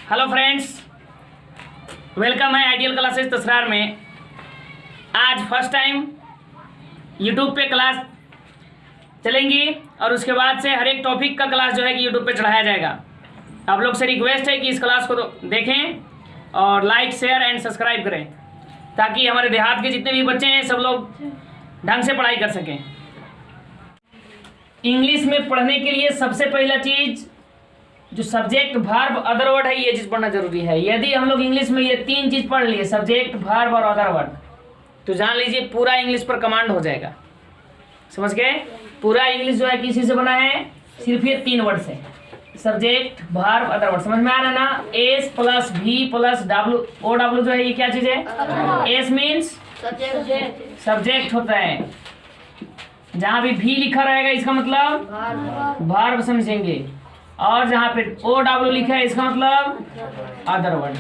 Hello friends, welcome है ideal classes तसरार में। आज फर्स्ट टाइम यूट्यूब पे क्लास चलेंगी और उसके बाद से हर एक टॉपिक का क्लास जो है कि यूट्यूब पे चढ़ाया जाएगा। आप लोग से रिक्वेस्ट है कि इस क्लास को तो देखें और लाइक शेयर एंड सब्सक्राइब करें ताकि हमारे देहात के जितने भी बच्चे हैं सब लोग ढंग से पढ़ाई कर सकें। इंग्लिश में पढ़ने के लिए सबसे पहला चीज़ जो सब्जेक्ट वर्ब अदर वर्ड है, ये चीज़ पढ़ना जरूरी है। यदि हम लोग इंग्लिश में ये तीन चीज़ पढ़ लिए, सब्जेक्ट वर्ब और अदर वर्ड, तो जान लीजिए पूरा इंग्लिश पर कमांड हो जाएगा। समझ गए? पूरा इंग्लिश जो है किसी से बना है, सिर्फ ये तीन वर्ड से, सब्जेक्ट वर्ब अदर वर्ड। समझ में आ रहा है ना? S plus V plus W, O W जो है ये क्या चीज़ है? एस मीन्स सब्जेक्ट होता है। जहाँ भी भी लिखा रहेगा इसका मतलब वर्ब समझेंगे, और जहाँ पे ओ डब्ल्यू लिखा है इसका मतलब अदर वर्ड।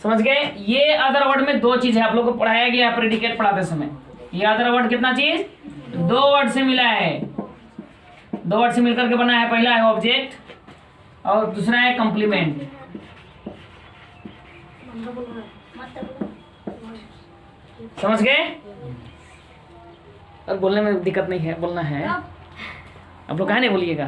समझ गए? ये अदर वर्ड में दो चीज है, आप लोग को पढ़ाया गया प्रेडिकेट पढ़ाते समय। ये अदर वर्ड कितना चीज? दो वर्ड से मिला है, दो वर्ड से मिलकर के बना है। पहला है ऑब्जेक्ट और दूसरा है कॉम्प्लीमेंट। समझ गए? और बोलने में दिक्कत नहीं है, बोलना है। आप लोग कहा नहीं बोलिएगा।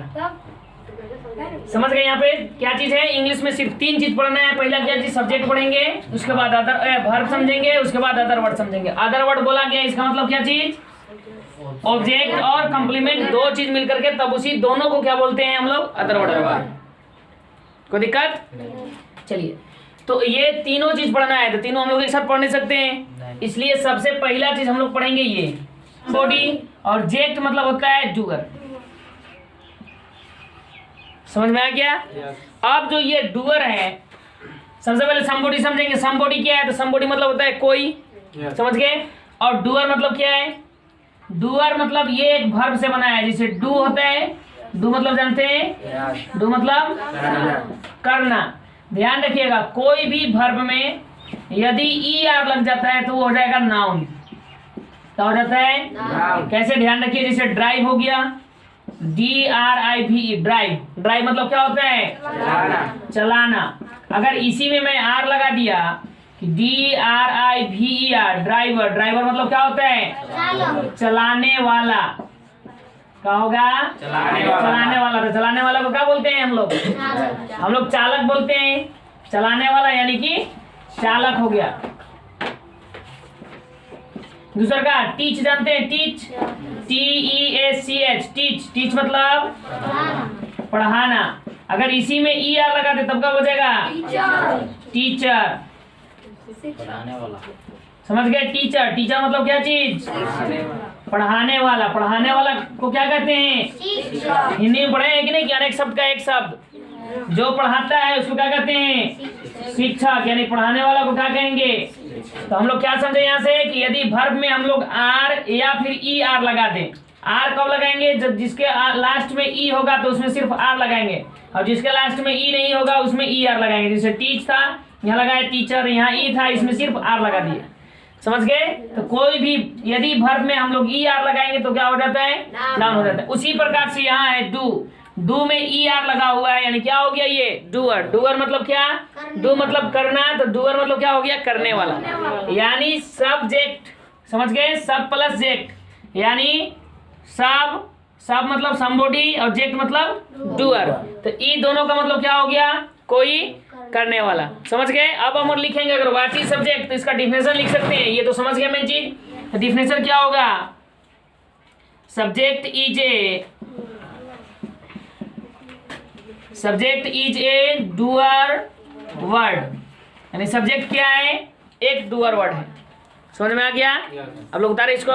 समझ गए? यहाँ पे क्या चीज है? इंग्लिश में सिर्फ तीन चीज पढ़ना है। पहला क्या चीज? सब्जेक्ट पढ़ेंगे, उसके बाद अदर वर्ब समझेंगे, उसके बाद अदर वर्ड समझेंगे। अदर वर्ड बोला गया, इसका मतलब क्या चीज? ऑब्जेक्ट और कॉम्प्लीमेंट, दो चीज मिलकर के तब उसी दोनों को क्या बोलते हैं हम लोग? Other word. कोई दिक्कत? चलिए, तो ये तीनों चीज पढ़ना है, तो तीनों हम लोग एक साथ पढ़ नहीं सकते हैं, इसलिए सबसे पहला चीज हम लोग पढ़ेंगे ये बॉडी। और जेक्ट मतलब होता है डूअर। समझ में आ गया? अब जो ये डूअर है, सबसे पहले समबॉडी समझेंगे। समबॉडी क्या है? तो समबॉडी मतलब होता है कोई। समझ गए? और डूअर मतलब क्या है? डूअर मतलब ये एक वर्ब से बना है, जैसे डू होता है। डू मतलब जानते हैं? डू मतलब करना। ध्यान रखिएगा, कोई भी वर्ब में यदि ई आर लग जाता है तो वो हो जाएगा नाउन। क्या हो जाता है? कैसे? ध्यान रखिए, जैसे ड्राइव हो गया, DRIVE, ड्राइव। ड्राइव मतलब क्या होता है? चलाना। अगर इसी में मैं आर लगा दिया कि DRIVER, ड्राइवर। ड्राइवर मतलब क्या होता है? चलाने वाला। क्या होगा? चलाने वाला। तो चलाने वाला को क्या बोलते हैं हम लोग? हम लोग चालक बोलते हैं। चलाने वाला यानी कि चालक हो गया। दूसरा का टीच जानते हैं? Teach, TEACH, teach. टीच मतलब पढ़ाना। अगर इसी में ई आर लगा दे तब क्या हो जाएगा? टीचर। पढ़ाने वाला। समझ गए? टीचर। टीचर मतलब क्या चीज? पढ़ाने वाला। पढ़ाने वाला को क्या कहते हैं? हिंदी में पढ़े हैं कि नहीं कि अनेक शब्द का एक शब्द जो पढ़ाता है उसको क्या कहते हैं? शिक्षक। यानी पढ़ाने वाला को क्या कहेंगे? तो हम लोग क्या समझे यहाँ से कि यदि वर्ब में हम लोग आर या फिर ई आर लगा दें। आर कब लगाएंगे? जब जिसके लास्ट में ई होगा तो उसमें सिर्फ आर लगाएंगे, और जिसके लास्ट में ई नहीं होगा उसमें ई आर लगाएंगे। जैसे टीच था, यहाँ लगाया टीचर, यहाँ ई था, इसमें सिर्फ आर लगा दिया। समझ गए? तो कोई भी यदि वर्ब में हम लोग ई आर लगाएंगे तो क्या हो जाता है? नाउन हो जाता है। उसी प्रकार से यहाँ है डू। डू में ई आर लगा हुआ है, यानी क्या हो गया? ये डूअर। डूअर मतलब क्या? डू मतलब करना, तो डूअर मतलब क्या हो गया? करने वाला। यानी सब्जेक्ट। समझ गए? सब प्लस जेक्ट, यानी सब मतलब समबॉडी और जेक्ट मतलब डूअर। तो ई दोनों का मतलब क्या हो गया? कोई करने वाला। समझ गए? अब हम लिखेंगे अगर व्हाट इज सब्जेक्ट तो इसका डिफिनेशन लिख सकते हैं। ये तो समझ गया मेन चीज। डिफिनेशन क्या होगा? Subject is a doer word. यानी सब्जेक्ट क्या है? एक डूअर वर्ड है। समझ में आ गया? अब लोग उतारे इसको,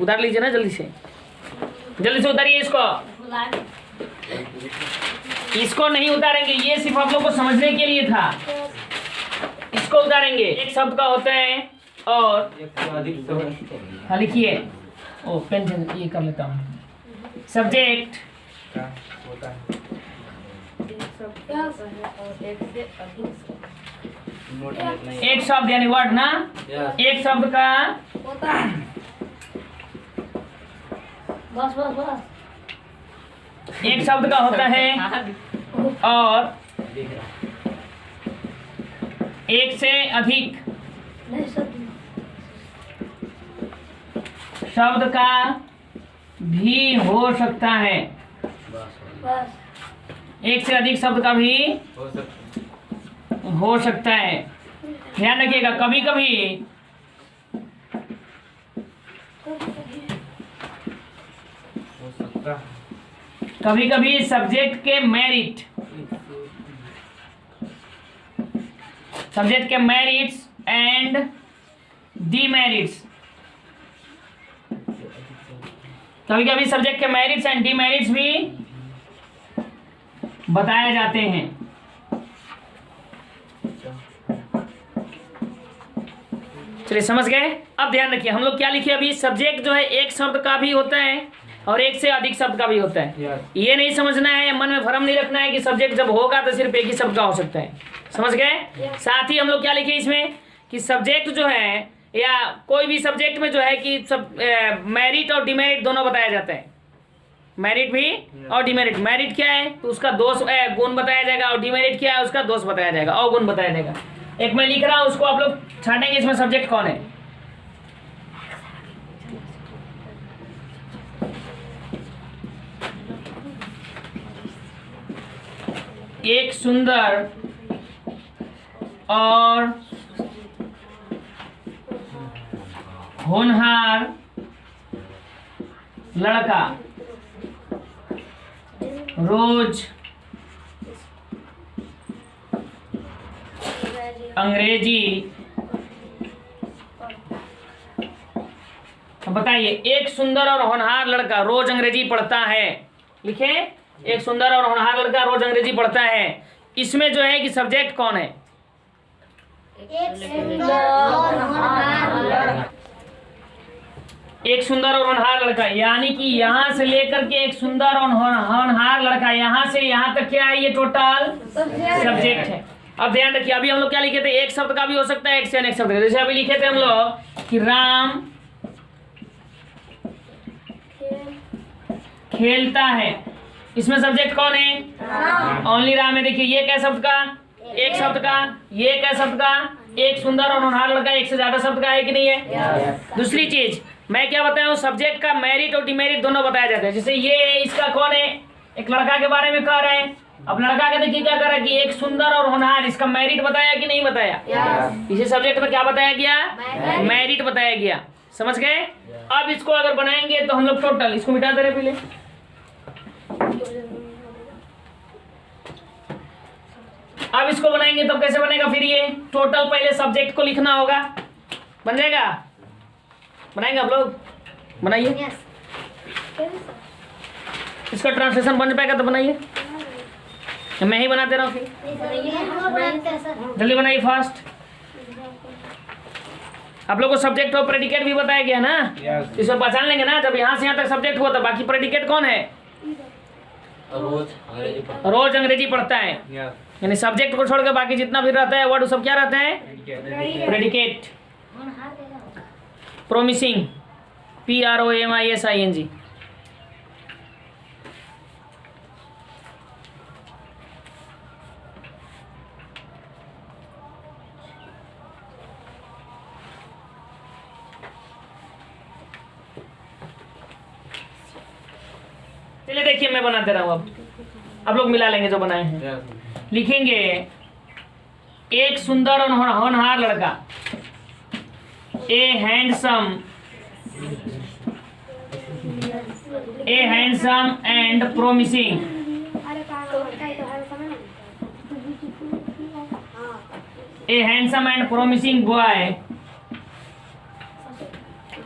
उतार लीजिए ना, जल्दी से उतारिए इसको। इसको नहीं उतारेंगे, ये सिर्फ आप लोग को समझने के लिए था। इसको उतारेंगे। एक शब्द का होता है और हाँ लिखिए। ओ पेन ये कर लेता हूँ। सब्जेक्ट एक शब्द यानी वर्ड ना, एक शब्द का एक शब्द का होता है और एक से अधिक शब्द का भी हो सकता है। एक से अधिक शब्द का भी हो सकता है। ध्यान रखिएगा, कभी कभी कभी कभी सब्जेक्ट के मेरिट्स एंड डीमेरिट्स, कभी कभी सब्जेक्ट के मेरिट्स एंड डीमेरिट्स भी बताए जाते हैं। चलिए समझ गए। अब ध्यान रखिए, हम लोग क्या लिखे अभी, सब्जेक्ट जो है एक शब्द का भी होता है और एक से अधिक शब्द का भी होता है। ये नहीं समझना है, मन में भ्रम नहीं रखना है कि सब्जेक्ट जब होगा तो सिर्फ एक ही शब्द का हो सकता है। समझ गए। साथ ही हम लोग क्या लिखे इसमें कि सब्जेक्ट जो है या कोई भी सब्जेक्ट में जो है कि सब मेरिट और डिमेरिट दोनों बताया जाता है। मेरिट भी और डिमेरिट। मेरिट क्या है तो उसका दोष गुण बताया जाएगा और डिमेरिट क्या है उसका दोष बताया जाएगा और गुण बताया जाएगा। एक मैं लिख रहा हूं, उसको आप लोग छांटेंगे इसमें सब्जेक्ट कौन है। एक सुंदर और होनहार लड़का रोज अंग्रेजी, बताइए, एक सुंदर और होनहार लड़का रोज अंग्रेजी पढ़ता है। लिखें, एक सुंदर और होनहार लड़का रोज अंग्रेजी पढ़ता है। इसमें जो है कि सब्जेक्ट कौन है, एक सुंदर और होनहार लड़का, यानी कि यहां से लेकर के एक सुंदर और होनहार लड़का, यहां से यहां तक क्या है, ये टोटल सब्जेक्ट है। अब ध्यान रखिए, अभी हम लोग क्या लिखे थे, एक शब्द का भी हो सकता है एक से अनेक शब्द का। जैसे अभी लिखे थे हम लोग कि राम खेलता है, इसमें सब्जेक्ट कौन है, ओनली राम है। देखिए ये क्या शब्द का, एक शब्द का, ये क्या शब्द का, एक सुंदर और होनहार लड़का, एक से ज्यादा शब्द का है कि नहीं है। दूसरी चीज मैं क्या बताया हूँ, सब्जेक्ट का मेरिट और डिमेरिट दोनों बताया जाता है। जैसे ये इसका कौन है, एक लड़का के बारे में कह रहे हैं। अब लड़का के देखिए क्या कर रहा है कि एक सुंदर और होनहार, इसका मेरिट बताया कि नहीं बताया, इसी सब्जेक्ट में क्या बताया गया, मेरिट बताया गया। समझ गए। अब इसको अगर बनाएंगे तो हम लोग टोटल, इसको मिटा दे रहे पहले, अब इसको बनाएंगे तो कैसे बनेगा फिर, ये टोटल पहले सब्जेक्ट को लिखना होगा, बन जाएगा। बनाएंगे आप लोग, बनाइए। इसका ट्रांसलेशन बन पाएगा तो बनाइए, मैं ही बना दे रहा हूँ फिर, जल्दी बनाइए फास्ट। आप लोग को सब्जेक्ट और प्रेडिकेट भी बताया गया ना, इसमें पहचान लेंगे ना। जब यहाँ से यहाँ तक सब्जेक्ट हुआ तो बाकी प्रेडिकेट कौन है, रोज अंग्रेजी पढ़ता है, यानी सब्जेक्ट को छोड़ के बाकी जितना भी रहता है वर्ड सब क्या रहता है, प्रेडिकेट। प्रोमिसिंग, PROMISING, चलिए देखिए मैं बनाते रहा हूँ। अब आप लोग मिला लेंगे जो बनाए हैं। लिखेंगे एक सुंदर और होनहार लड़का, ए handsome and promising, A handsome and promising boy.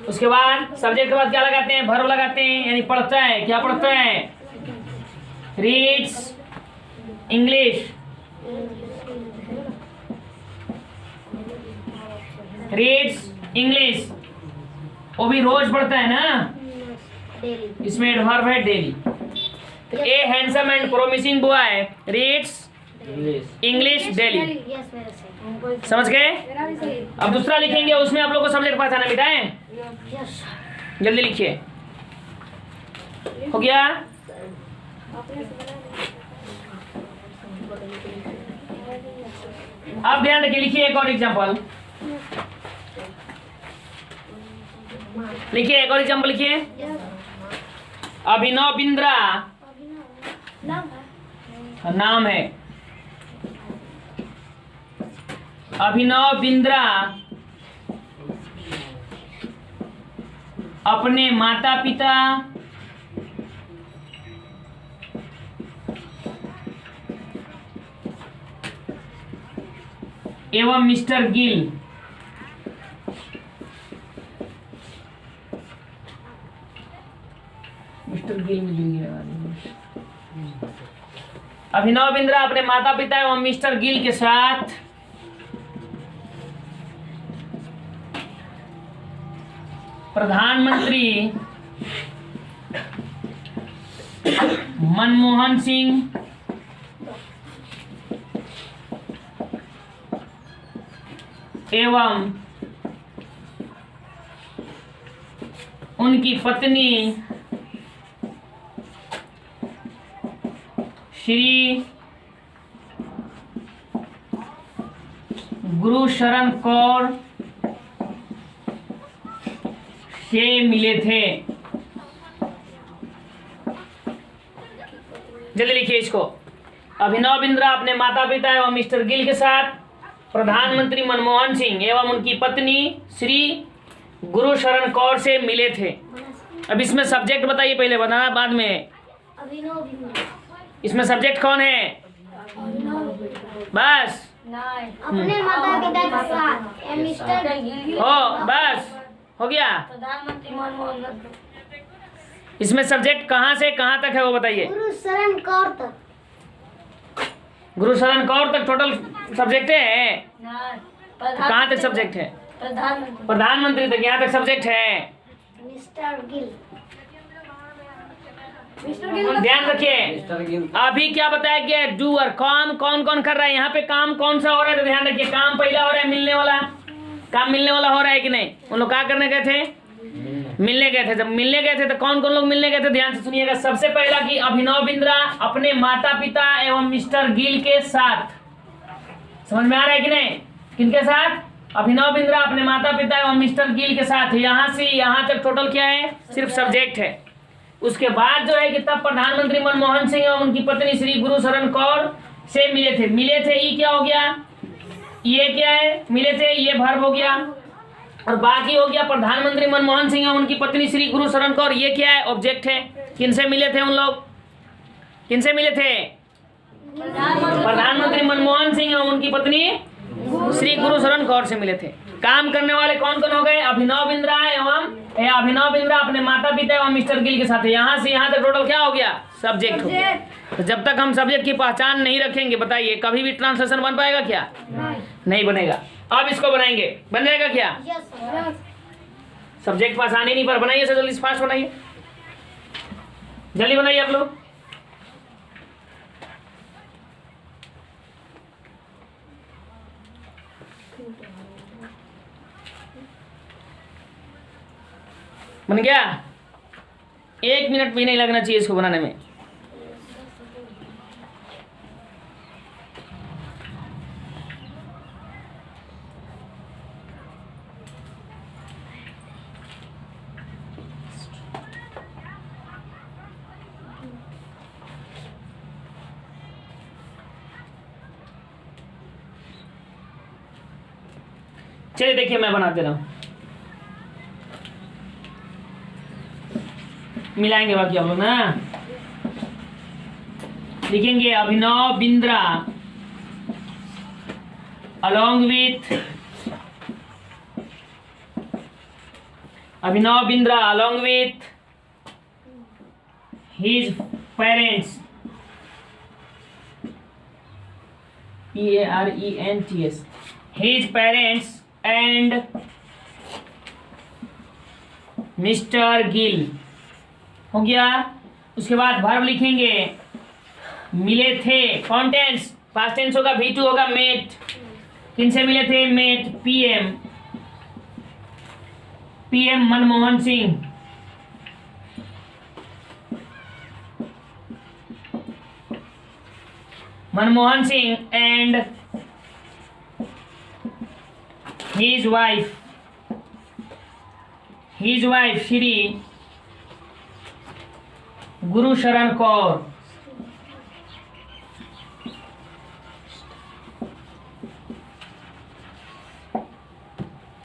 उसके बाद सब्जेक्ट के बाद क्या लगाते हैं, वर्ब लगाते हैं, यानी पढ़ता है। क्या पढ़ता है, रीड्स इंग्लिश, रीड्स इंग्लिश, वो भी रोज पढ़ता है ना, इसमें एडवर्ब है daily. A handsome and promising boy reads English daily. समझ गए। अब दूसरा लिखेंगे, उसमें आप लोग को सब्जेक्ट पहचाना, मिटाएं, जल्दी लिखिए। हो गया। अब ध्यान रखिए, लिखिए एक और एग्जांपल, लिखिए एक और एग्जांपल लिखिए। अभिनव बिंद्रा नाम है। अभिनव बिंद्रा अपने माता पिता एवं मिस्टर गिल अभिनव बिंद्रा अपने माता पिता एवं मिस्टर गिल के साथ प्रधानमंत्री मनमोहन सिंह एवं उनकी पत्नी श्री गुरुशरण कौर से मिले थे। जल्दी लिखिए इसको। अभिनव बिंद्रा अपने माता पिता एवं मिस्टर गिल के साथ प्रधानमंत्री मनमोहन सिंह एवं उनकी पत्नी श्री गुरुशरण कौर से मिले थे। अब इसमें सब्जेक्ट बताइए, पहले बताना बाद में। इसमें सब्जेक्ट कौन है? बस अपने माता पिता के साथ मिस्टर गिल हो, बस हो गया। प्रधानमंत्री मनमोहन। इसमें सब्जेक्ट कहाँ से कहाँ तक है वो बताइए। गुरुशरण कौर तक। गुरुशरण कौर तक टोटल सब्जेक्ट है? कहाँ तक सब्जेक्ट है? प्रधानमंत्री तक, यहाँ तक सब्जेक्ट है। मिस्टर गिल। ध्यान रखिए, अभी क्या बताया गया? डूअर, काम कौन कौन कर रहा है यहाँ पे, काम कौन सा हो रहा है? तो ध्यान रखिए, काम पहला हो रहा है मिलने वाला, काम मिलने वाला हो रहा है कि नहीं? उन लोग क्या करने गए थे? मिलने गए थे। जब मिलने गए थे तो कौन कौन लोग मिलने गए थे? ध्यान से सुनिएगा। सबसे पहला कि अभिनव बिंद्रा अपने माता पिता एवं मिस्टर गिल के साथ, समझ में आ रहा है कि नहीं? किनके साथ? अभिनव बिंद्रा अपने माता पिता एवं मिस्टर गिल के साथ। यहाँ से यहाँ तक टोटल क्या है? सिर्फ सब्जेक्ट है। उसके बाद जो है कि तब प्रधानमंत्री मनमोहन सिंह एवं उनकी पत्नी श्री गुरुशरण कौर से मिले थे। मिले थे, ये क्या हो गया? ये क्या है? मिले थे, ये वर्ब हो गया। और बाकी हो गया प्रधानमंत्री मनमोहन सिंह एवं उनकी पत्नी श्री गुरुशरण कौर, ये क्या है? ऑब्जेक्ट है। किनसे मिले थे उन लोग? किनसे मिले थे? प्रधानमंत्री मनमोहन सिंह एवं उनकी पत्नी श्री गुरुशरण कौर से मिले थे। काम करने वाले कौन कौन हो गए? अभिनव बिंद्रा अपने माता पिता एवं मिस्टर गिल के साथ। यहाँ से यहाँ तक टोटल क्या हो गया? सब्जेक्ट हो गया। तो जब तक हम सब्जेक्ट की पहचान नहीं रखेंगे, बताइए कभी भी ट्रांसलेशन बन पाएगा क्या? नहीं बनेगा। अब इसको बनाएंगे, बन जाएगा क्या? सब्जेक्ट पहचान ही नहीं पर बनाइए, सर जल्दी फास्ट बनाइए, जल्दी बनाइए आप लोग। बन गया? 1 मिनट भी नहीं लगना चाहिए इसको बनाने में। चलिए देखिए, मैं बना दे रहा हूं, मिलाएंगे बाकी आप लोग ना। लिखेंगे Abhinav Bindra along with his parents, Parents, his parents and mister Gill, हो गया। उसके बाद वर्ब लिखेंगे मिले थे, कॉन्टेंट्स पास्ट टेंस होगा, V2 होगा, मेट। किनसे मिले थे? Met PM Manmohan Singh Manmohan Singh and his wife Shri Gursharan Kaur.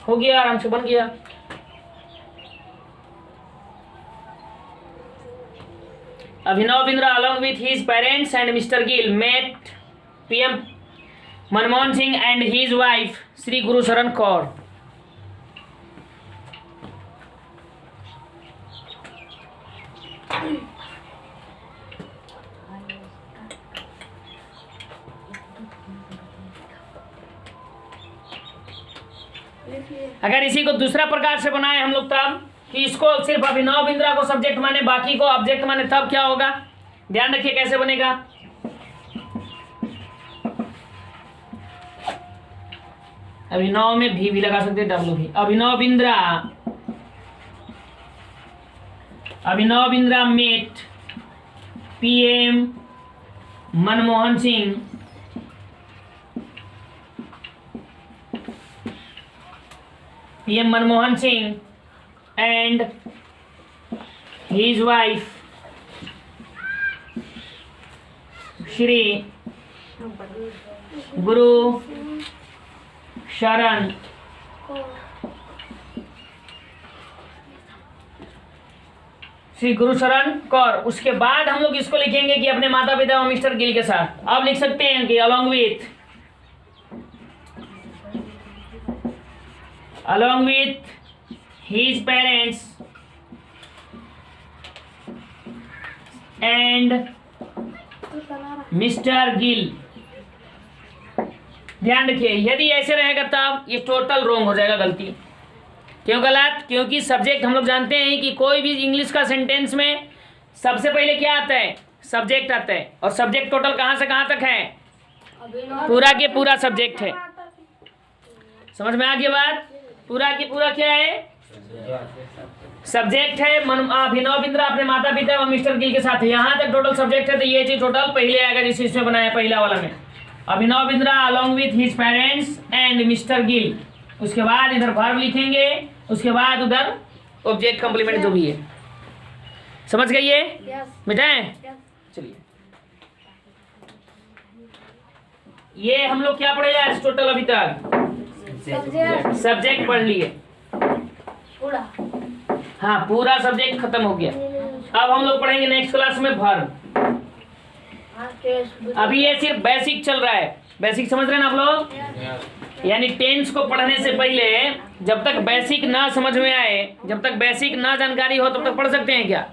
हो गया, आराम से बन गया। अभिनव Bindra along with his parents and Mr. Gill met PM Manmohan Singh and his wife Shri Gursharan Kaur. अगर इसी को दूसरा प्रकार से बनाए हम लोग तब कि इसको सिर्फ अभिनव बिंद्रा को सब्जेक्ट माने, बाकी को ऑब्जेक्ट माने, तब क्या होगा? ध्यान रखिए कैसे बनेगा। अभिनव में भी लगा सकते हैं, डब्ल्यू भी। Abhinav Bindra met PM Manmohan Singh PM Manmohan Singh and his wife Shri Gursharan Kaur. उसके बाद हम लोग इसको लिखेंगे कि अपने माता पिता और मिस्टर गिल के साथ। अब लिख सकते हैं कि along with his parents and Mr. Gill। ध्यान रखिए, यदि ऐसे रहेगा तब ये टोटल रॉन्ग हो जाएगा, गलती। क्यों गलत? क्योंकि सब्जेक्ट हम लोग जानते हैं कि कोई भी इंग्लिश का सेंटेंस में सबसे पहले क्या आता है? सब्जेक्ट आता है। और सब्जेक्ट टोटल कहाँ से कहाँ तक है? पूरा के पूरा सब्जेक्ट है। समझ में आ गई बात? पूरा की पूरा क्या है? सब्जेक्ट है। अभिनव बिंद्रा अपने माता पिता और मिस्टर गिल के साथ है, यहाँ तक टोटल सब्जेक्ट है। तो ये चीज टोटल पहले आएगा जिस इसमें बनाया पहला वाला में। Abhinav Bindra along with his parents and mister Gill. उसके बाद इधर वर्ब लिखेंगे, उसके बाद उधर ऑब्जेक्ट कॉम्प्लीमेंट जो भी है। समझ गई ये? मिटाएं? चलिए, ये हम लोग क्या पढ़े आज टोटल अभी तक? सब्जेक्ट पढ़ लिए पूरा। हाँ, पूरा सब्जेक्ट खत्म हो गया। अब हम लोग पढ़ेंगे नेक्स्ट क्लास में वर्ब। अभी ये सिर्फ बेसिक चल रहा है। बेसिक समझ रहे हैं ना आप लोग? यानी टेंस को पढ़ने से पहले जब तक बेसिक ना समझ में आए, जब तक बेसिक ना जानकारी हो, तब तक पढ़ सकते हैं क्या?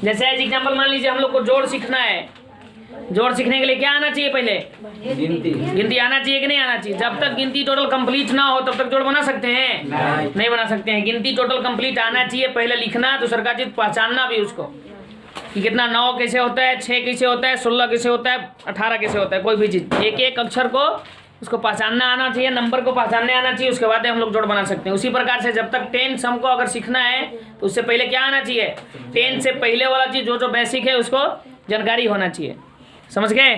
जैसे एज एग्जाम्पल मान लीजिए हम लोग को जोड़ सीखना है। जोड़ सीखने के लिए क्या आना चाहिए? पहले गिनती आना चाहिए कि नहीं आना चाहिए? जब तक गिनती टोटल कंप्लीट ना हो तब तक जोड़ बना सकते हैं? नहीं बना सकते हैं। गिनती टोटल कंप्लीट आना चाहिए, पहले लिखना, दूसरा का चीज पहचानना भी उसको कि कितना 9 कैसे होता है, 6 कैसे होता है, 16 कैसे होता है, 18 कैसे होता है। कोई भी चीज एक एक अक्षर को उसको पहचानना आना चाहिए, नंबर को पहचानने आना चाहिए, उसके बाद हम लोग जोड़ बना सकते हैं। उसी प्रकार से जब तक 10 सम को अगर सीखना है तो उससे पहले क्या आना चाहिए? 10 से पहले वाला चीज जो बेसिक है उसको जानकारी होना चाहिए। समझ गए?